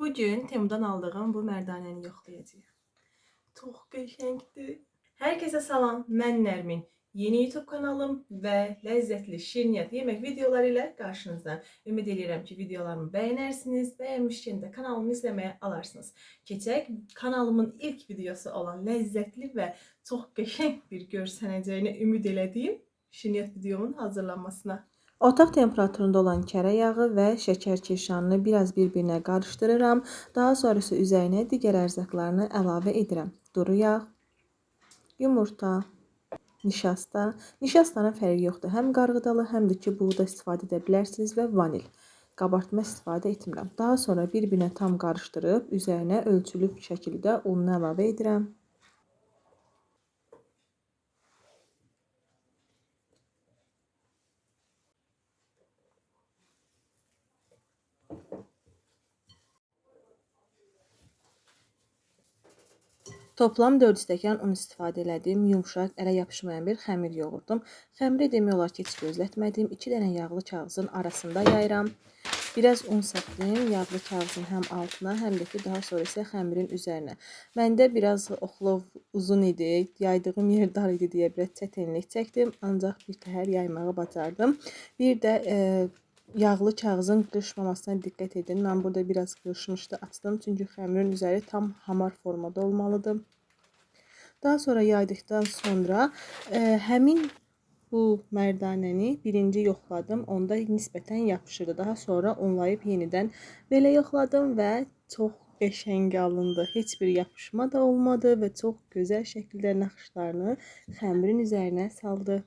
Bugün Temu'dan aldığım bu mərdanəni yoxlayacağıq. Çox qəşəngdir. Herkese salam, mən Nərmin. Yeni YouTube kanalım və ləzzətli şirniyyat yemək videoları ilə qarşınızdayım. Ümid edirəm ki, videolarımı bəyənərsiniz. Bəyənmişkən də kanalımı izləməyə alarsınız. Keçək kanalımın ilk videosu olan ləzzətli və çox qəşəng bir görsənəcəyini ümid elədiyim şirniyyat videomun hazırlanmasına. Otaq temperaturunda olan kərə yağı və şəkər kirşanını biraz bir-birinə qarışdırıram. Daha sonrası üzərinə digər ərzaqlarını əlavə edirəm. Duru yağ, yumurta, nişasta. Nişastanın fərqi yoxdur. Həm qarğıdalı, həm də ki buğda istifadə edə bilərsiniz və vanil. Qabartma istifadə etmirəm. Daha sonra bir-birinə tam qarışdırıb üzərinə ölçülü şəkildə ununu əlavə edirəm. Toplam 4 stəkan un istifadə elədim. Yumşaq, ələ yapışmayan bir xəmir yoğurdum. Xəmiri demək olar ki, heç gözlətmədim. 2 dənə yağlı kağızın arasında yayıram. Biraz un səpdim yağlı kağızın həm altına, həm də ki, daha sonra isə xəmirin üzərinə. Məndə biraz oxlov uzun idi, yaydığım yer dar idi deyə biraz çətinlik çəkdim. Ancaq bir təhər yaymağı bacardım. Bir də yağlı kağızın qırışmamasına diqqət edin. Mən burada biraz qırışmışdı, açdım. Çünki xəmirin üzəri tam hamar formada olmalıdır. Daha sonra yaydıktan sonra həmin bu mərdanəni birinci yoxladım. Onda nisbətən yapışırdı. Daha sonra unlayıb yenidən belə yoxladım və çox qəşəng alındı. Heç bir yapışma da olmadı və çox gözəl şəkildə naxışlarını xəmirin üzərinə saldı.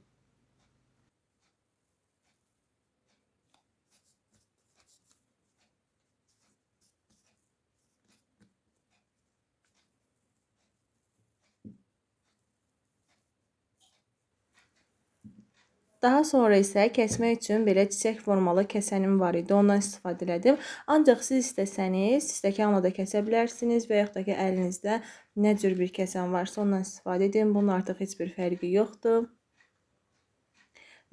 Daha sonra isə kəsmək üçün belə çiçək formalı kəsənim var idi. Ondan istifadə elədim. Ancaq siz istəsəniz stəkanla da kəsə bilərsiniz və yaxud da ki, əlinizdə nə cür bir kəsən varsa ondan istifadə edin. Bunun artıq heç bir fərqi yoxdur.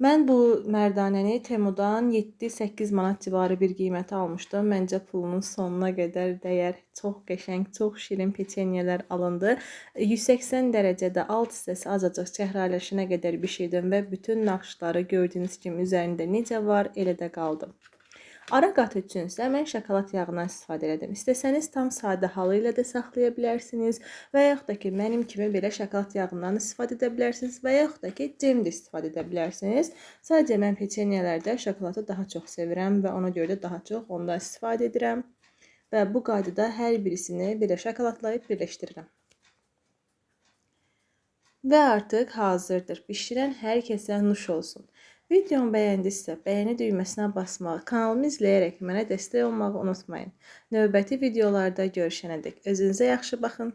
Mən bu mərdanəni Temudan 7-8 manat civarı bir qiyməti almışdım. Məncə pulunun sonuna qədər dəyər. Çox qəşəng, çox şirin peçenyelər alındı. 180 dərəcədə alt hissəsi azacıq çəhrayılaşana qədər bişirdim və bütün naxışları gördüyünüz kimi üzərində necə var, elə də qaldı. Ara qat üçün isə mən şokolad yağından istifadə edim. İstəsəniz tam sadə halı ilə də saxlaya bilərsiniz və yaxud da ki, mənim kimi belə şokolad yağından istifadə edə bilərsiniz və yaxud da ki, cem də istifadə edə bilərsiniz. Sadəcə mən peçenyelərdə şokoladı daha çox sevirəm və ona görə də daha çox ondan istifadə edirəm və bu qaydada hər birisini belə şokoladlayıb birləşdirirəm. Və artıq hazırdır. Bişirən hər kəsə nuş olsun. Videomu bəyəndinizsə, bəyəni düyməsinə basmağı, kanalımı izləyərək mənə dəstək olmağı unutmayın. Növbəti videolarda görüşənədək özünüzə yaxşı baxın.